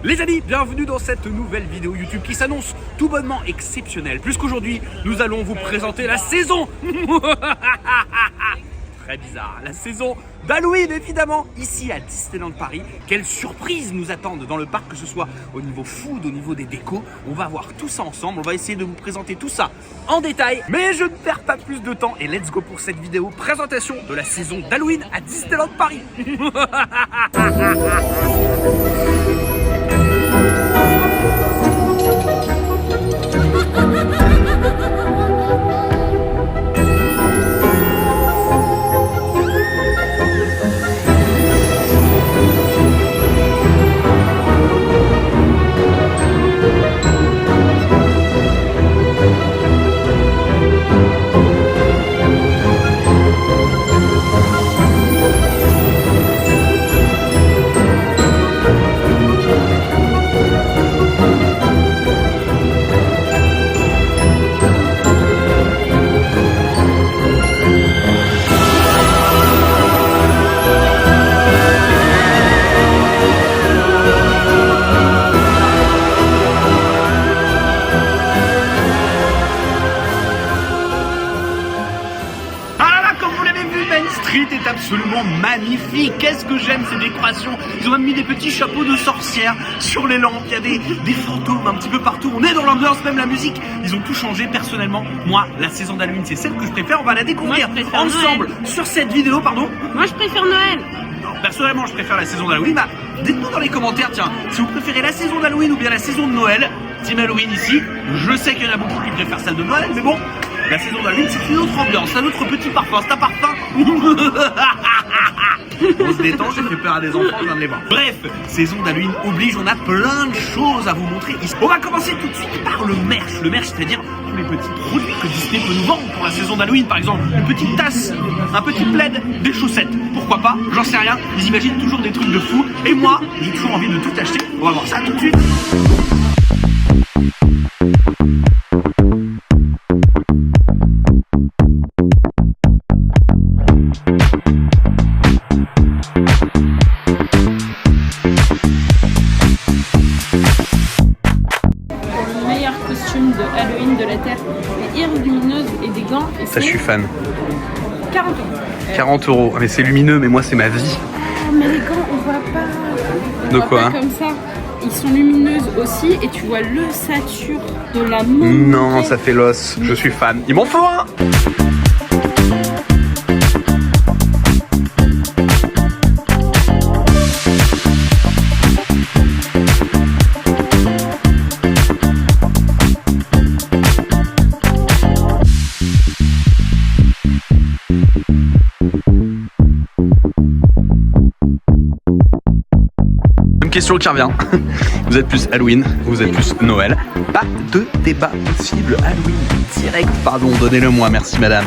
Les amis, bienvenue dans cette nouvelle vidéo YouTube qui s'annonce tout bonnement exceptionnelle, puisqu'aujourd'hui nous allons vous présenter la saison très bizarre, la saison d'Halloween évidemment, ici à Disneyland Paris. Quelles surprises nous attendent dans le parc, que ce soit au niveau food, au niveau des décos. On va voir tout ça ensemble, on va essayer de vous présenter tout ça en détail. Mais je ne perds pas plus de temps et let's go pour cette vidéo présentation de la saison d'Halloween à Disneyland Paris. Est absolument magnifique. Qu'est-ce que j'aime ces décorations. Ils ont même mis des petits chapeaux de sorcières sur les lampes. Il y a des fantômes un petit peu partout. On est dans l'ambiance, même la musique. Ils ont tout changé. Personnellement, moi, la saison d'Halloween, c'est celle que je préfère. On va la découvrir ensemble sur cette vidéo, pardon. Moi, je préfère Noël. Non, personnellement, je préfère la saison d'Halloween. Bah, dites-nous dans les commentaires, tiens, si vous préférez la saison d'Halloween ou bien la saison de Noël. Team Halloween ici. Je sais qu'il y en a beaucoup qui préfèrent celle de Noël, mais bon. La saison d'Halloween, c'est une autre ambiance, un autre petit parfum. C'est un parfum. On se détend, j'ai fait peur à des enfants, je viens de les voir. Bref, saison d'Halloween oblige, on a plein de choses à vous montrer ici. On va commencer tout de suite par le merch. Le merch, c'est-à-dire tous les petits produits que Disney peut nous vendre pour la saison d'Halloween. Par exemple, une petite tasse, un petit plaid, des chaussettes. Pourquoi pas? J'en sais rien. Ils imaginent toujours des trucs de fou. Et moi, j'ai toujours envie de tout acheter. On va voir ça tout de suite. De Halloween de la Terre, des iris lumineuses et des gants. Et ça, je suis fan. 40 €. 40 €. Mais c'est lumineux, mais moi, c'est ma vie. Oh, mais les gants, on voit pas. De quoi? Pas comme ça. Ils sont lumineuses aussi et tu vois l'ossature de la main. Non, ça fait l'os. Je suis fan. Il m'en faut un. Question qui revient. Vous êtes plus Halloween, vous êtes plus Noël. Pas de débat possible. Halloween direct, pardon, donnez-le moi, merci madame.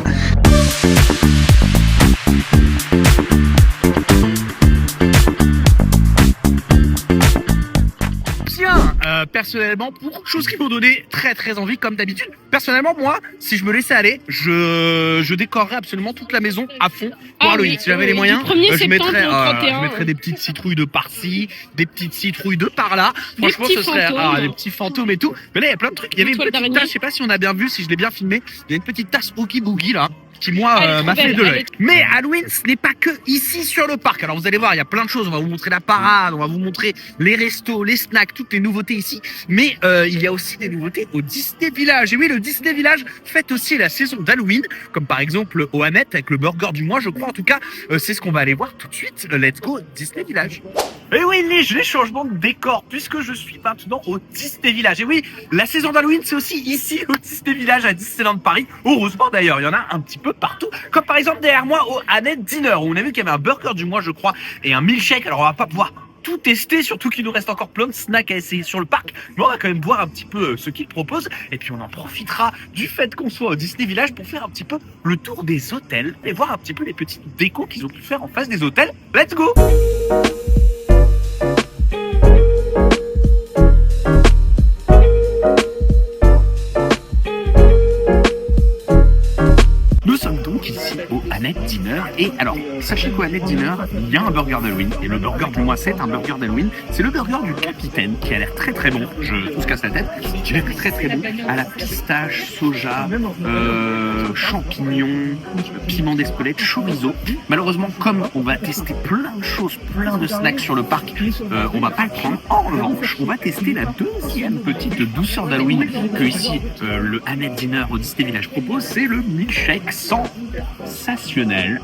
Personnellement, beaucoup de choses qui m'ont donné très envie, comme d'habitude. Personnellement, moi, si je me laissais aller, je décorerais absolument toute la maison à fond pour Halloween. Si j'avais les moyens, je mettrais des petites citrouilles de par-ci, des petites citrouilles de par-là. Franchement, ce serait des petits fantômes et tout. Mais là, il y a plein de trucs. Il y avait une petite tasse, je sais pas si on a bien vu, si je l'ai bien filmé. Il y a une petite tasse Oogie Boogie là, qui moi m'a fait de l'œil. Mais Halloween, ce n'est pas que ici sur le parc. Alors vous allez voir, il y a plein de choses. On va vous montrer la parade, on va vous montrer les restos, les snacks, toutes les nouveautés ici. Mais il y a aussi des nouveautés au Disney Village. Et oui, le Disney Village fête aussi la saison d'Halloween, comme par exemple au Annette avec le burger du mois, je crois. En tout cas, c'est ce qu'on va aller voir tout de suite. Let's go Disney Village. Et oui, les changements de décor, puisque je suis maintenant au Disney Village. Et oui, la saison d'Halloween, c'est aussi ici au Disney Village à Disneyland Paris. Heureusement d'ailleurs, il y en a un petit peu partout. Comme par exemple derrière moi au Annette Dinner, où on a vu qu'il y avait un burger du mois, je crois, et un milkshake. Alors on va pas pouvoir tout tester, surtout qu'il nous reste encore plein de snacks à essayer sur le parc. Mais on va quand même voir un petit peu ce qu'ils proposent. Et puis on en profitera du fait qu'on soit au Disney Village pour faire un petit peu le tour des hôtels et voir un petit peu les petites décos qu'ils ont pu faire en face des hôtels. Let's go! Nous sommes donc ici au Annette Dinner et alors sachez qu'au Annette Dinner, il y a un burger d'Halloween. Et le burger du mois 7, un burger d'Halloween, c'est le burger du capitaine qui a l'air très très bon. Tout se casse la tête. Qui a l'air très très bon. À la pistache, soja, champignons, piment d'Espelette, chorizo. Malheureusement, comme on va tester plein de choses, plein de snacks sur le parc, on va pas le prendre. En revanche, on va tester la deuxième petite douceur d'Halloween que ici le Annette Dinner au Disney Village propose. C'est le milkshake sensationnel.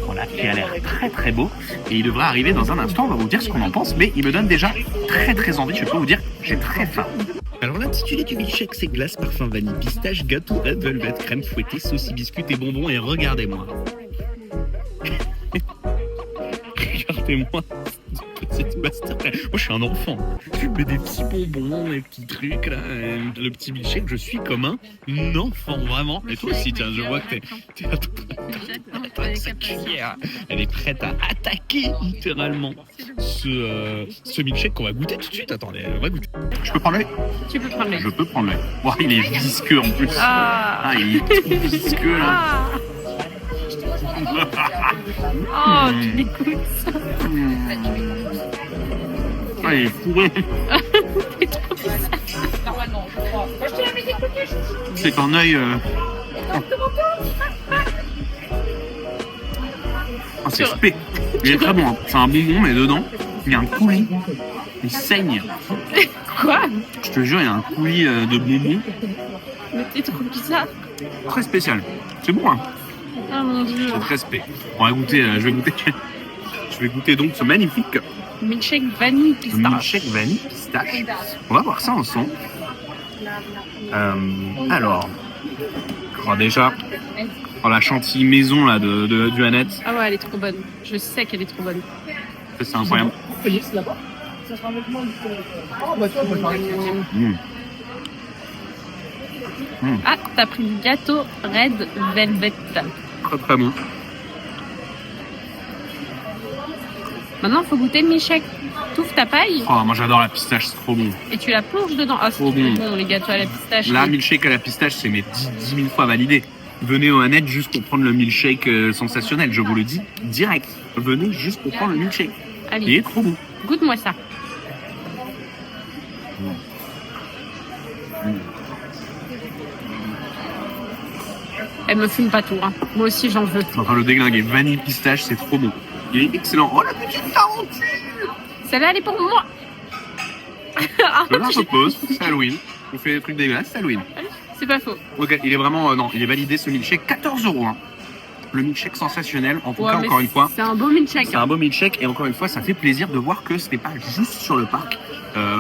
Voilà, qui a l'air très très beau et il devrait arriver dans un instant. On va vous dire ce qu'on en pense, mais il me donne déjà très très envie. Je peux vous dire, j'ai très faim. Alors l'intitulé du milkshake, c'est glace, parfum vanille, pistache, gâteau, red velvet, crème fouettée, sauce biscuit et bonbons. Et regardez-moi. Regardez-moi. Petite master. Moi je suis un enfant. Tu mets des petits bonbons, des petits trucs là, le petit milkshake. Je suis comme un enfant vraiment. Et toi aussi, tiens, je vois que t'es à sa cuillère. Elle est prête à attaquer littéralement ce milkshake qu'on va goûter tout de suite. Attendez, on va goûter. Je peux prendre l'œil? Tu peux prendre l'œil. Je peux prendre l'œil. Wow, il est visqueux en plus. Il est trop visqueux là. Oh, tu l'écoutes. Il est fourré. C'est trop bizarre. C'est qu'un œil. C'est spé. Il est très bon. Hein. C'est un bonbon, mais dedans, il y a un coulis. Il saigne. Quoi? Je te jure, il y a un coulis de bonbons. Mais t'es trop bizarre. Très spécial. C'est bon, hein? Ah mon dieu. C'est très spé. On va goûter. Je vais goûter donc ce magnifique Milkshake vanille pistache. milkshake vanille pistache. On va voir ça ensemble. Alors, déjà, la chantilly maison là du Annette. Ah ouais, elle est trop bonne. Je sais qu'elle est trop bonne. C'est incroyable. Ah, t'as pris le gâteau red velvet. Très très bon. Maintenant, il faut goûter le milkshake. T'ouvres ta paille Oh, moi j'adore la pistache, c'est trop bon. et tu la plonges dedans. Ah, c'est Trop trop bon. bon, les gâteaux à la pistache. Là, milkshake à la pistache, c'est mes 10 000 fois validé. Venez au Annette juste pour prendre le milkshake sensationnel, je vous le dis direct. Venez juste pour prendre le milkshake. Il Allez, est trop bon. goûte-moi ça. Elle me fume pas tout, hein. Moi aussi, j'en veux. Je suis en train de le déglinguer. Vanille pistache, c'est trop bon. Il est excellent. Oh, la petite tarentule! Celle-là, elle est pour moi. Je la repose, c'est Halloween. On fait des trucs dégueulasses, c'est Halloween. C'est pas faux. Ok, il est vraiment... non, il est validé ce milkshake. 14 €. Hein. Le milkshake sensationnel, en tout Ouais, cas, mais encore une fois. c'est un beau milkshake. C'est un beau milkshake et encore une fois, ça fait plaisir de voir que ce n'est pas juste sur le parc.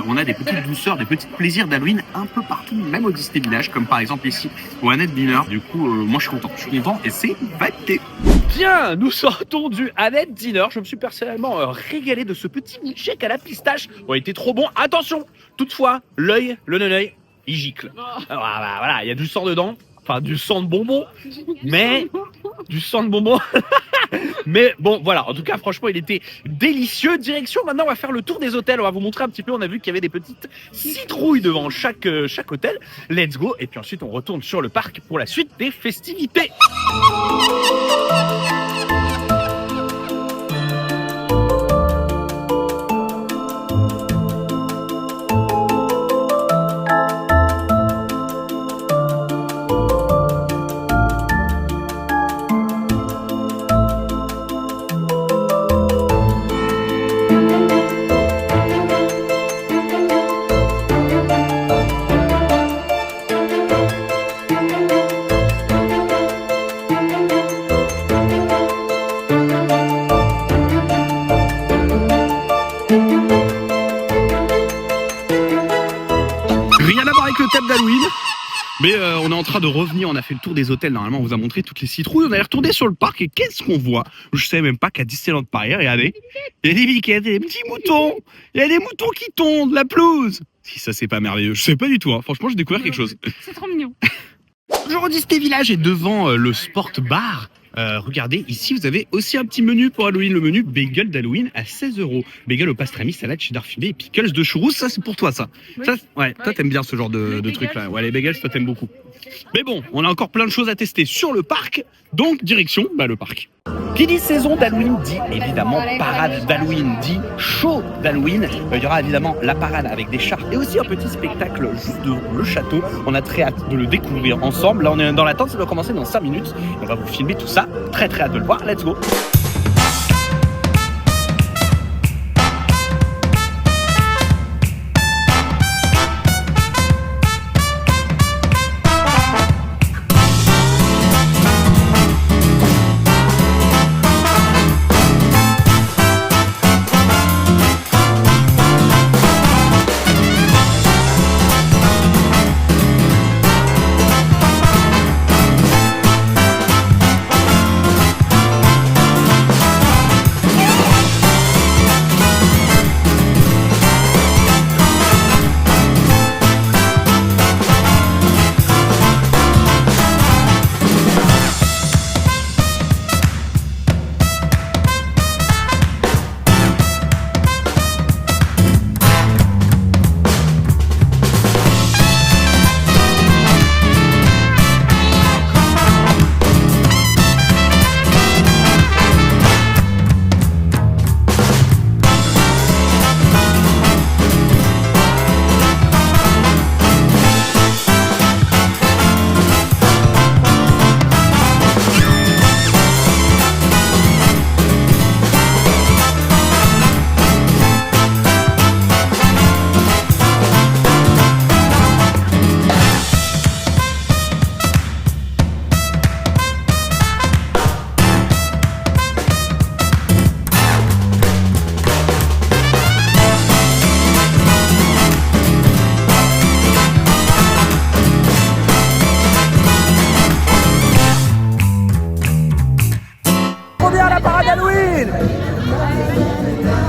On a des petites douceurs, des petits plaisirs d'Halloween un peu partout, même au Disney Village, comme par exemple ici au Annette Dinner. Du coup, moi je suis content et c'est validé. Bien, nous sortons du Annette Dinner. Je me suis personnellement régalé de ce petit milkshake à la pistache. Oh, il était trop bon. Attention, toutefois, l'œil, le non-œil, il gicle. Alors, voilà, il y a du sang dedans. Enfin, du sang de bonbons, mais du sang de bonbons. Mais bon, voilà. En tout cas, franchement, il était délicieux. Direction, maintenant, on va faire le tour des hôtels. On va vous montrer un petit peu. On a vu qu'il y avait des petites citrouilles devant chaque hôtel. Let's go. Et puis ensuite, on retourne sur le parc pour la suite des festivités. Rien à voir avec le thème d'Halloween. Mais on est en train de revenir, on a fait le tour des hôtels, normalement on vous a montré toutes les citrouilles, on est retourné sur le parc et qu'est-ce qu'on voit? Je sais même pas qu'à Disneyland Paris, regardez, il y a des biquettes, il y a des petits moutons, il y a des moutons qui tondent, la pelouse. Si ça c'est pas merveilleux, je sais pas du tout, hein. Franchement j'ai découvert quelque chose. C'est trop mignon. Bonjour au Disney Village et devant le Sport Bar. Regardez, ici vous avez aussi un petit menu pour Halloween, le menu bagel d'Halloween à 16 €. Bagel au pastrami, salade, cheddar fumé et pickles de churros, ça c'est pour toi ça. Oui. Ça, ouais, toi Oui. t'aimes bien ce genre de Les trucs là. bagels. Ouais, les bagels, toi t'aimes beaucoup. Mais bon, on a encore plein de choses à tester sur le parc, donc direction le parc. Qui dit saison d'Halloween dit évidemment parade d'Halloween, dit show d'Halloween. Il y aura évidemment la parade avec des chars et aussi un petit spectacle juste devant le château. On a très hâte de le découvrir ensemble. Là on est dans l'attente, ça doit commencer dans 5 minutes. On va vous filmer tout ça, très hâte de le voir, let's go.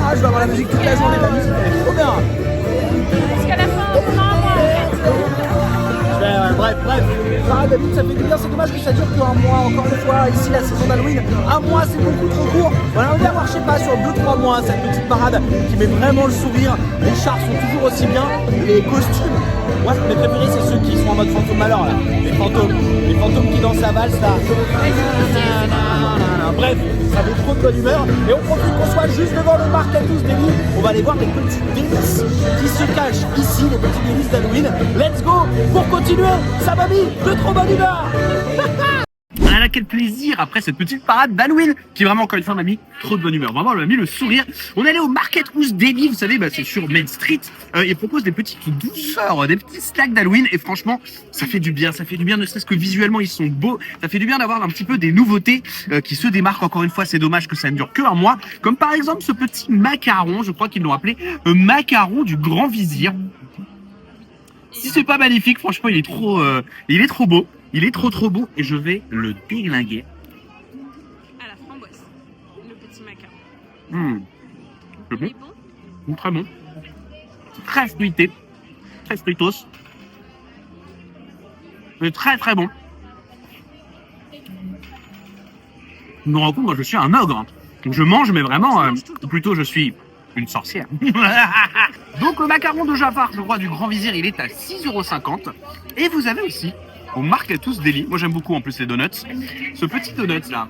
Je vais avoir la musique toute la journée, la musique elle est trop bien. Jusqu'à la fin, on a un mois en fait. Bref. Parade d'Halloween, ça fait du bien, c'est dommage que ça dure qu'un mois. Encore une fois, ici la saison d'Halloween, un mois c'est beaucoup trop court. On a envie d'avoir, je sais pas, sur 2-3 mois, cette petite parade qui met vraiment le sourire. Les chars sont toujours aussi bien, les costumes. Moi, mes préférés, c'est ceux qui sont en mode fantôme malheur là. Les fantômes qui dansent la valse là. Bref, ça met trop de bonne humeur. Et on profite qu'on soit juste devant le Market-Tous Deli. On va aller voir les petites délices qui se cachent ici, les petites délices d'Halloween. Let's go pour continuer. Ça m'a mis de trop bonne humeur. Ah, quel plaisir après cette petite parade d'Halloween qui vraiment encore une fois m'a mis trop de bonne humeur. Vraiment, elle m'a mis le sourire. On est allé au Market-Tous Deli, vous savez, c'est sur Main Street. Ils proposent des petites douceurs, des petits snacks d'Halloween et franchement, ça fait du bien, ne serait-ce que visuellement ils sont beaux. Ça fait du bien d'avoir un petit peu des nouveautés qui se démarquent. Encore une fois, c'est dommage que ça ne dure que un mois. Comme par exemple ce petit macaron, je crois qu'ils l'ont appelé macaron du Grand Vizir. Si c'est pas magnifique, franchement, il est trop beau. Il est trop beau et je vais le déglinguer. À la framboise, le petit macaron. C'est bon. Il est bon. Très bon. Très fruité. Très fritos. Mais très bon. Je me rends compte, moi je suis un ogre. Donc je mange, mais vraiment, plutôt je suis une sorcière. Donc le macaron de Jafar, je crois, du Grand Vizir, il est à 6,50 €. Et vous avez aussi au Market-Tous Deli, moi j'aime beaucoup en plus les donuts, ce petit donut là.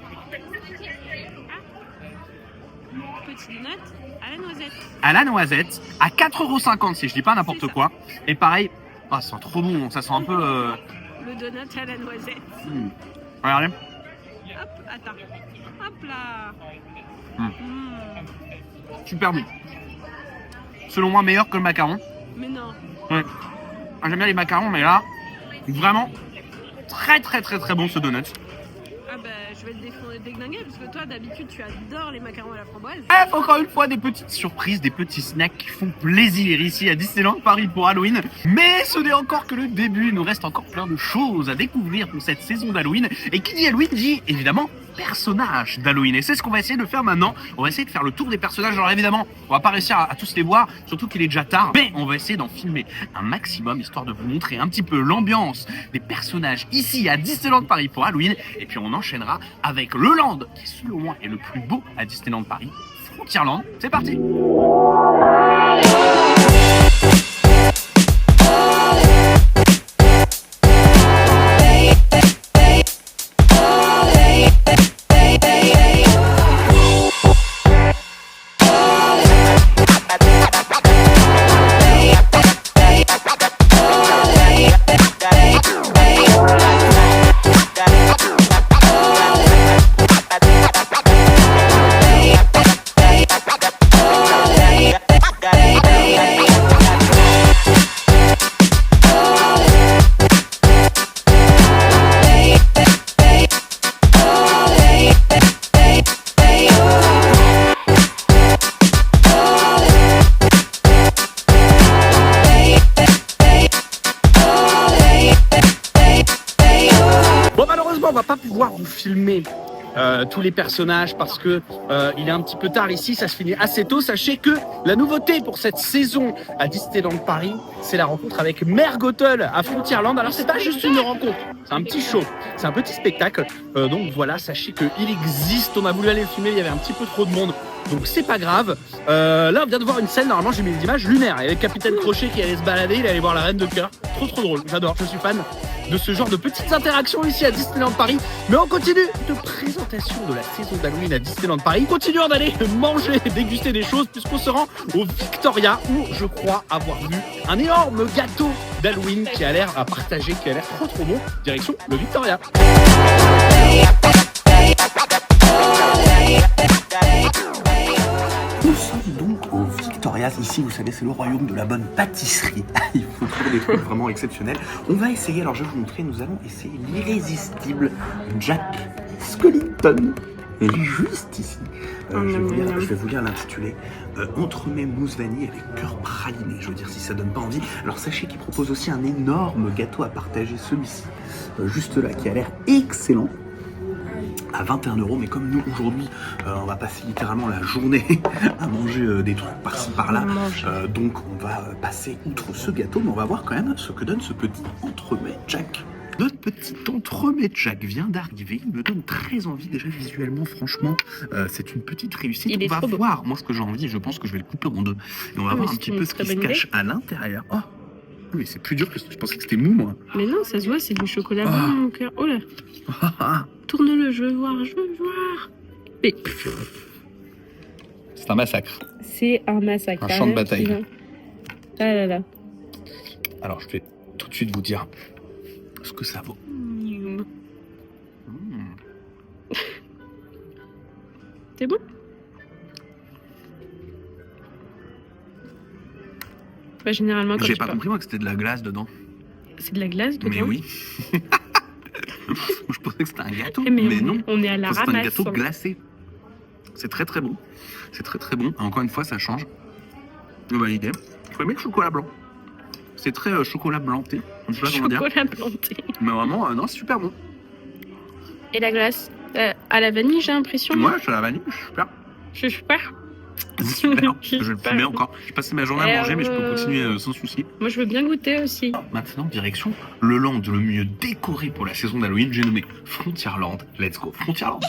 Petit donut à la noisette. À la noisette, à 4,50 € si je dis pas n'importe quoi. Et pareil, ça sent trop bon, ça sent un peu... Le donut à la noisette. Regardez. Hop, attends. Hop là. Super bon. Selon moi, meilleur que le macaron. Mais non. Ouais. J'aime bien les macarons, mais là, vraiment très bon ce donut. Ah bah je vais te déglinguer parce que toi d'habitude tu adores les macarons à la framboise. Bref, encore une fois, des petites surprises, des petits snacks qui font plaisir ici à Disneyland Paris pour Halloween. Mais ce n'est encore que le début, il nous reste encore plein de choses à découvrir pour cette saison d'Halloween. Et qui dit Halloween dit évidemment personnages d'Halloween. Et c'est ce qu'on va essayer de faire maintenant. On va essayer de faire le tour des personnages. Alors évidemment, on va pas réussir à tous les voir, surtout qu'il est déjà tard. Mais on va essayer d'en filmer un maximum, histoire de vous montrer un petit peu l'ambiance des personnages ici à Disneyland Paris pour Halloween. Et puis on enchaînera avec le land, qui selon moi est le plus beau à Disneyland Paris, Frontierland. C'est parti! pas pouvoir vous filmer tous les personnages parce que il est un petit peu tard ici, ça se finit assez tôt. Sachez que la nouveauté pour cette saison à Disneyland Paris, c'est la rencontre avec Mère Gothel à Frontierland. Alors c'est pas juste une rencontre, c'est un petit show, c'est un petit spectacle. Donc voilà, sachez qu'il existe. On a voulu aller le filmer, il y avait un petit peu trop de monde. Donc c'est pas grave. Là on vient de voir une scène, normalement j'ai mis des images lunaires. Il y avait le Capitaine Crochet qui allait se balader, il allait voir la Reine de Cœur. Trop drôle, j'adore, je suis fan de ce genre de petites interactions ici à Disneyland Paris. Mais on continue de présentation de la saison d'Halloween à Disneyland Paris. Continuons d'aller manger et déguster des choses puisqu'on se rend au Victoria où je crois avoir vu un énorme gâteau d'Halloween qui a l'air à partager, qui a l'air trop bon. Direction le Victoria. Nous sommes donc au Victoria's. Ici, vous savez, c'est le royaume de la bonne pâtisserie. Il faut trouver des trucs vraiment exceptionnels. On va essayer, alors je vais vous montrer, nous allons essayer l'irrésistible Jack Skellington. Elle est juste ici. Je vais vous lire l'intitulé. Entremets mousse vanille avec cœur praliné. Je veux dire, si ça donne pas envie. Alors sachez qu'il propose aussi un énorme gâteau à partager, celui-ci, juste là, qui a l'air excellent. À 21 €, mais comme nous aujourd'hui on va passer littéralement la journée à manger des trucs par-ci par-là, donc on va passer outre ce gâteau, mais on va voir quand même ce que donne ce petit entremets Jack. Notre petit entremets Jack vient d'arriver, il me donne très envie déjà visuellement, franchement, c'est une petite réussite. On va voir, moi ce que j'ai envie, je pense que je vais le couper en deux, et on va voir un petit peu ce qui se cache à l'intérieur. Oh, mais c'est plus dur que je pensais que c'était mou, moi. Mais non, ça se voit, c'est du chocolat blanc, mon cœur. Oh là. Tourne-le, je veux voir. Mais... C'est un massacre. C'est un massacre. Un champ de bataille. Ah là là. Alors, je vais tout de suite vous dire ce que ça vaut. C'est bon? Bah, généralement, j'ai pas compris, moi, que c'était de la glace dedans. C'est de la glace dedans? Mais oui. Je pensais que c'était un gâteau, mais non. On est à la ramasse. C'est un gâteau glacé. C'est très bon. C'est très bon. Encore une fois, ça change. Validé. Faut aimer le chocolat blanc. C'est très chocolat blanté. Chocolat blanté. Mais vraiment, non, c'est super bon. Et la glace à la vanille, j'ai l'impression. Ouais, c'est à la vanille, super. C'est super. Super. Je vais le fumer encore. J'ai passé ma journée à manger, mais je peux continuer sans souci. Moi, je veux bien goûter aussi. Maintenant, direction le land le mieux décoré pour la saison d'Halloween. J'ai nommé Frontierland. Let's go, Frontierland.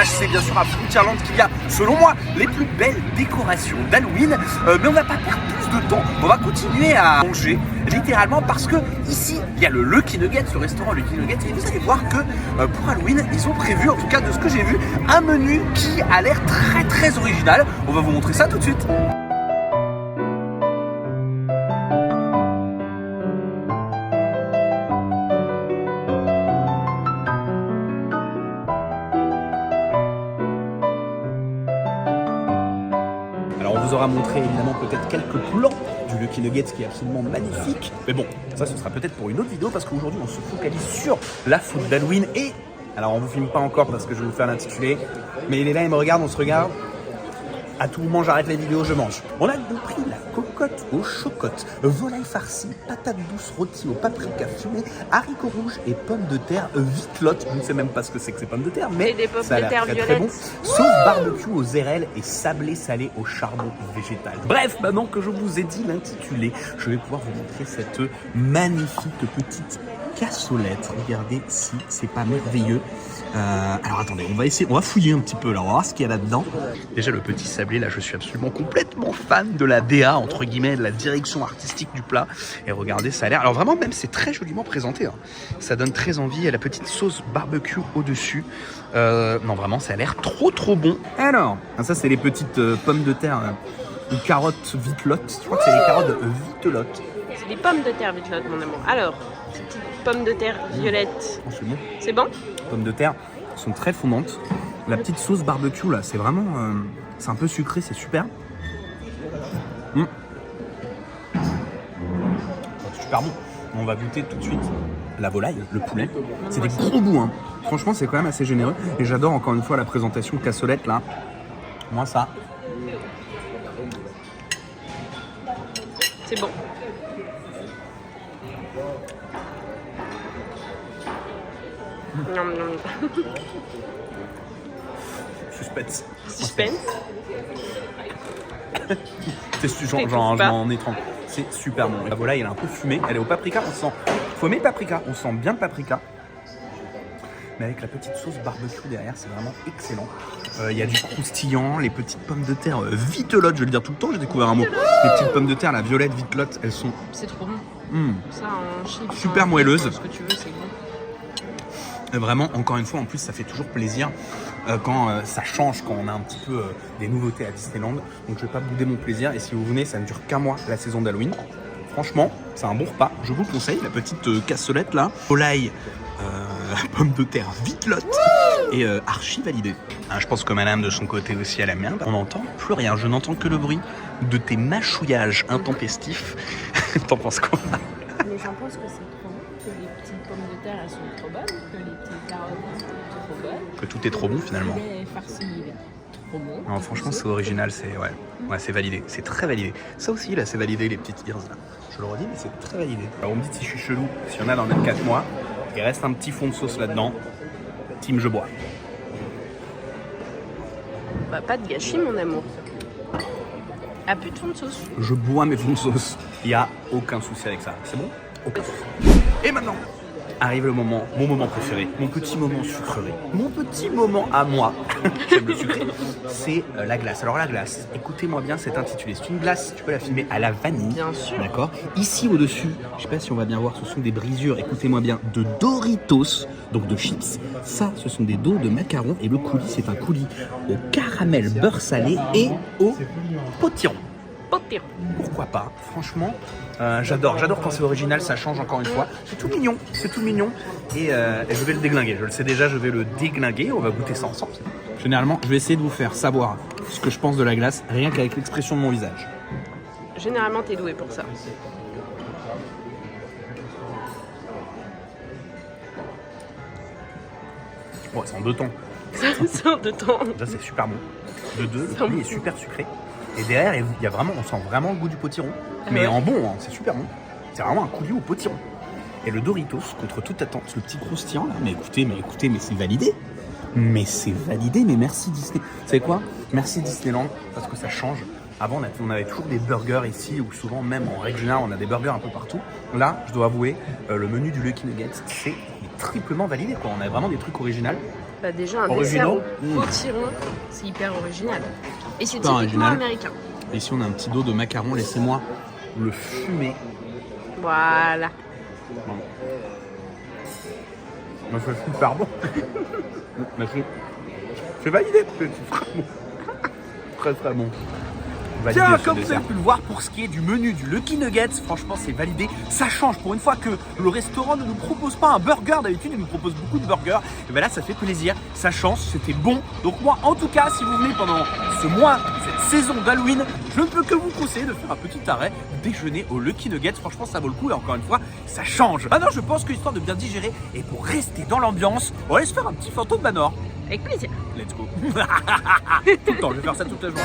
C'est bien sûr à Frontierland qu'il y a, selon moi, les plus belles décorations d'Halloween. Mais on va pas perdre plus de temps. On va continuer à manger, littéralement, parce que ici, il y a le Lucky Nugget, le restaurant Lucky Nugget. Et vous allez voir que pour Halloween, ils ont prévu, en tout cas de ce que j'ai vu, un menu qui a l'air très original. On va vous montrer ça tout de suite. On vous aura montré évidemment peut-être quelques plans du Lucky Nugget qui est absolument magnifique. Mais bon, ça ce sera peut-être pour une autre vidéo parce qu'aujourd'hui on se focalise sur la faute d'Halloween et... Alors on vous filme pas encore parce que je vais vous faire l'intitulé, mais il est là, il me regarde, on se regarde. À tout moment j'arrête la vidéo, je mange. On a compris la coque entrecôte aux chocottes, volaille farcie, patates douces rôties au paprika fumé, haricots rouges et pommes de terre vitelotte. Je ne sais même pas ce que c'est que ces pommes de terre, mais des pommes ça a de l'air terre très, très violettes. bon. Sauce barbecue aux érelles et sablé salé au charbon végétal. Bref, maintenant que je vous ai dit l'intitulé, je vais pouvoir vous montrer cette magnifique petite cassolette. Regardez si c'est pas merveilleux. Alors attendez, on va fouiller un petit peu là, on va voir ce qu'il y a là-dedans. Déjà le petit sablé là, je suis absolument complètement fan de la DA entre guillemets, de la direction artistique du plat. Et regardez, ça a l'air, alors vraiment même c'est très joliment présenté. Hein. Ça donne très envie. Il y a la petite sauce barbecue au-dessus. Non vraiment, ça a l'air trop bon. Alors, ça c'est les petites pommes de terre ou carottes vitelottes. Je crois que c'est les carottes vitelottes. C'est des pommes de terre vitelotte, mon amour. Alors, ces petites pommes de terre violettes. Oh, c'est bon. C'est bon? Les pommes de terre sont très fondantes. La petite sauce barbecue là, c'est vraiment, c'est un peu sucré, c'est super. C'est super bon. On va goûter tout de suite la volaille, le poulet. C'est des gros bouts, hein. Franchement, c'est quand même assez généreux. Et j'adore encore une fois la présentation cassolette là. Moi ça. C'est bon. Non, non. Suspense. Suspense. C'est genre, je m'en étrangle. C'est super bon. La volaille, elle est un peu fumée. Elle est au paprika. On sent. Faut aimer le paprika. On sent bien le paprika. Mais avec la petite sauce barbecue derrière, c'est vraiment excellent. Il y a du croustillant, les petites pommes de terre vitelottes, je vais le dire tout le temps, j'ai découvert un mot. Les petites pommes de terre, la violette vitelotte, elles sont C'est trop bon. Ça en chips. Super moelleuses. Ce que tu veux, c'est bon. Vraiment, encore une fois, en plus, ça fait toujours plaisir quand ça change, quand on a un petit peu des nouveautés à Disneyland. Donc je vais pas bouder mon plaisir. Et si vous venez, ça ne dure qu'un mois, la saison d'Halloween. Franchement, c'est un bon repas. Je vous le conseille, la petite cassolette là. Volaille, pommes de terre vitelotte et archi validé. Je pense que madame de son côté aussi elle aime bien. On n'entend plus rien, je n'entends que le bruit de tes mâchouillages intempestifs. T'en penses quoi? Mais j'en pense que c'est trop bon, que les petites pommes de terre elles sont trop bonnes, que les petites carottes sont trop bonnes. Que tout est trop bon finalement. Le poulet farci il est trop bon. Non, franchement c'est original, c'est ouais, c'est validé, c'est très validé. Ça aussi là c'est validé les petites ears là. Je le redis mais c'est très validé. Alors on me dit si je suis chelou, s'il y en a dans les 4 mois, il reste un petit fond de sauce là-dedans. Team je bois. Bah pas de gâchis mon amour. Ah plus de fond de sauce. Je bois mes fonds de sauce. Il n'y a aucun souci avec ça. C'est bon? Aucun souci. Et maintenant arrive le moment, mon moment préféré, mon petit moment sucrerie, mon petit moment à moi, j'aime le sucré, c'est la glace. Alors la glace, écoutez-moi bien, c'est intitulé, c'est une glace, tu peux la filmer à la vanille, bien sûr, d'accord. Ici au-dessus, je sais pas si on va bien voir, ce sont des brisures, écoutez-moi bien, de Doritos, donc de chips. Ça, ce sont des dos de macarons et le coulis, c'est un coulis au caramel beurre salé et au potiron. Potiron. Pourquoi pas, franchement, j'adore quand c'est original, ça change encore une fois. C'est tout mignon. Et je vais le déglinguer, je le sais déjà, je vais le déglinguer, on va goûter ça ensemble. Généralement, je vais essayer de vous faire savoir ce que je pense de la glace, rien qu'avec l'expression de mon visage. Généralement, t'es doué pour ça. Bon, c'est en 2 temps. C'est en 2 temps. Déjà, c'est super bon. De 2, le coulis est super sucré. Et derrière, il y a vraiment, on sent vraiment le goût du potiron. Mais en bon, hein, c'est super bon. C'est vraiment un coulis au potiron. Et le Doritos, contre toute attente, le petit croustillant là, mais écoutez, mais c'est validé. Mais c'est validé, mais merci Disney. Vous savez quoi? Merci Disneyland, parce que ça change. Avant, on avait toujours des burgers ici, ou souvent même en règle générale, on a des burgers un peu partout. Là, je dois avouer, le menu du Lucky Nugget, c'est triplement validé, quoi. On a vraiment des trucs originaux. Bah déjà, un dessert au potiron, c'est hyper original. Et c'est typiquement original. Américain. Et ici, on a un petit dos de macaron, laissez-moi le fumer. Voilà. C'est super bon. C'est validé. C'est très bon. Très très bon. Validé. Tiens, comme vous avez pu le voir, pour ce qui est du menu du Lucky Nuggets, franchement c'est validé. Ça change pour une fois que le restaurant ne nous propose pas un burger. D'habitude il nous propose beaucoup de burgers. Et bien là ça fait plaisir, ça change, c'était bon. Donc moi en tout cas, si vous venez pendant ce mois, cette saison d'Halloween, je ne peux que vous conseiller de faire un petit arrêt, déjeuner au Lucky Nuggets. Franchement ça vaut le coup et encore une fois ça change. Maintenant je pense que histoire de bien digérer et pour rester dans l'ambiance, on va aller se faire un petit Phantom Manor. Avec plaisir. Let's go. Tout le temps, je vais faire ça toute la journée.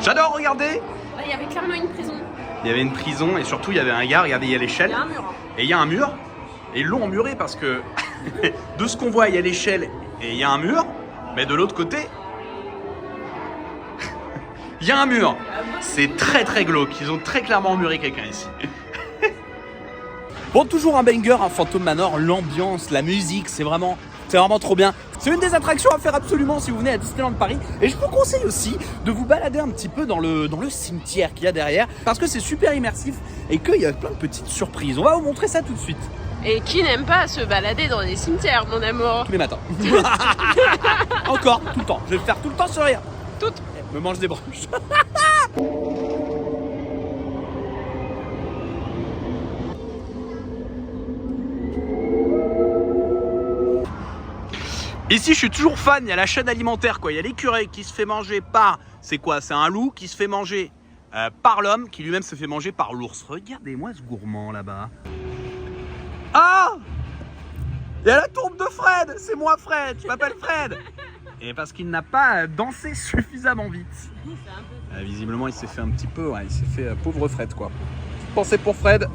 J'adore, regardez. Il y avait clairement une prison. Il y avait une prison et surtout il y avait un gars, regardez, il y a l'échelle. Il y a un mur. Et il y a un mur. Et ils l'ont emmuré parce que de ce qu'on voit, il y a l'échelle et il y a un mur. Mais de l'autre côté, il y a un mur. C'est très très glauque. Ils ont très clairement emmuré quelqu'un ici. Bon, toujours un banger, un Phantom Manor, l'ambiance, la musique, c'est vraiment trop bien. C'est une des attractions à faire absolument si vous venez à Disneyland Paris. Et je vous conseille aussi de vous balader un petit peu dans le cimetière qu'il y a derrière, parce que c'est super immersif et qu'il y a plein de petites surprises. On va vous montrer ça tout de suite. Et qui n'aime pas se balader dans les cimetières, mon amour? Tous les matins. Encore, tout le temps. Je vais le faire tout le temps sur rien. Tout. Me mange des branches. Ici, je suis toujours fan, il y a la chaîne alimentaire, quoi. Il y a l'écureuil qui se fait manger par... C'est quoi? C'est un loup qui se fait manger par l'homme, qui lui-même se fait manger par l'ours. Regardez-moi ce gourmand, là-bas. Ah! Il y a la tombe de Fred! C'est moi, Fred! Je m'appelle Fred! Et parce qu'il n'a pas dansé suffisamment vite. Visiblement, il s'est fait un petit peu... Ouais, il s'est fait pauvre Fred, quoi. Pensez pour Fred.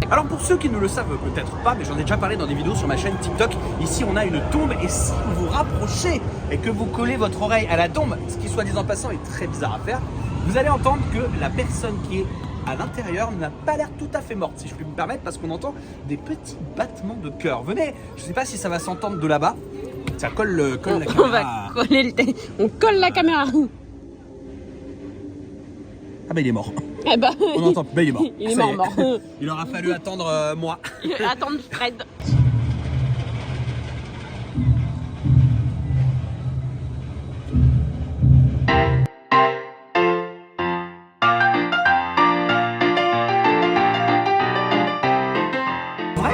Alors pour ceux qui ne le savent peut-être pas, mais j'en ai déjà parlé dans des vidéos sur ma chaîne TikTok, ici on a une tombe et si vous vous rapprochez et que vous collez votre oreille à la tombe, ce qui soit dit en passant est très bizarre à faire, vous allez entendre que la personne qui est à l'intérieur n'a pas l'air tout à fait morte, si je puis me permettre, parce qu'on entend des petits battements de cœur. Venez, je ne sais pas si ça va s'entendre de là-bas, ça colle la caméra. On va coller on colle la caméra. Ah bah il est mort. Eh ben, On entend, bah il est mort. Il est Ça y mort. Il aura fallu attendre moi. Attendre Fred.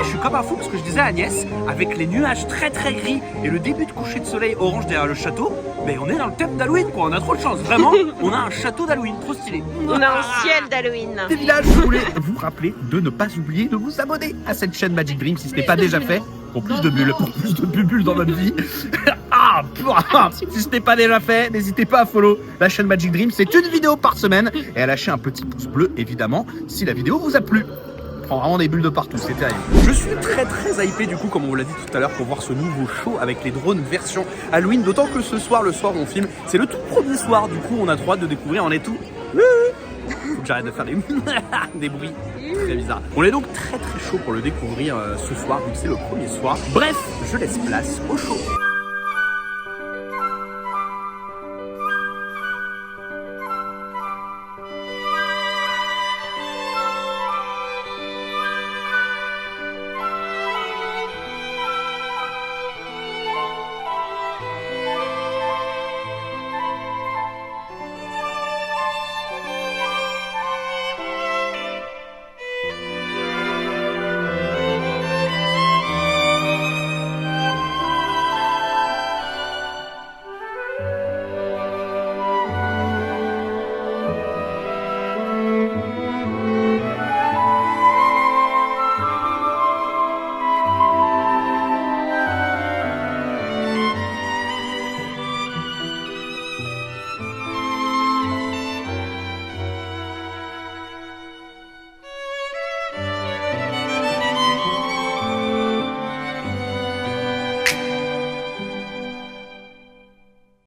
Je suis comme un fou parce que je disais à Agnès, avec les nuages très très gris et le début de coucher de soleil orange derrière le château, mais on est dans le thème d'Halloween quoi, on a trop de chance, vraiment, on a un château d'Halloween, trop stylé. On a un ciel d'Halloween. Des villages, je voulais vous rappeler de ne pas oublier de vous abonner à cette chaîne Magic Dream si ce n'est pas déjà fait, pour plus de bulles, pour plus de bulles dans votre vie. Si ce n'est pas déjà fait, n'hésitez pas à follow la chaîne Magic Dream, c'est une vidéo par semaine et à lâcher un petit pouce bleu évidemment si la vidéo vous a plu. Prend vraiment des bulles de partout, c'est terrible. Je suis très très hypé du coup, comme on vous l'a dit tout à l'heure, pour voir ce nouveau show avec les drones version Halloween. D'autant que ce soir, le soir où on filme, c'est le tout premier soir. Du coup, on a droit de découvrir. On est tout. Faut que j'arrête de faire des bruits très bizarres. On est donc très très chaud pour le découvrir ce soir, vu que c'est le premier soir. Bref, je laisse place au show.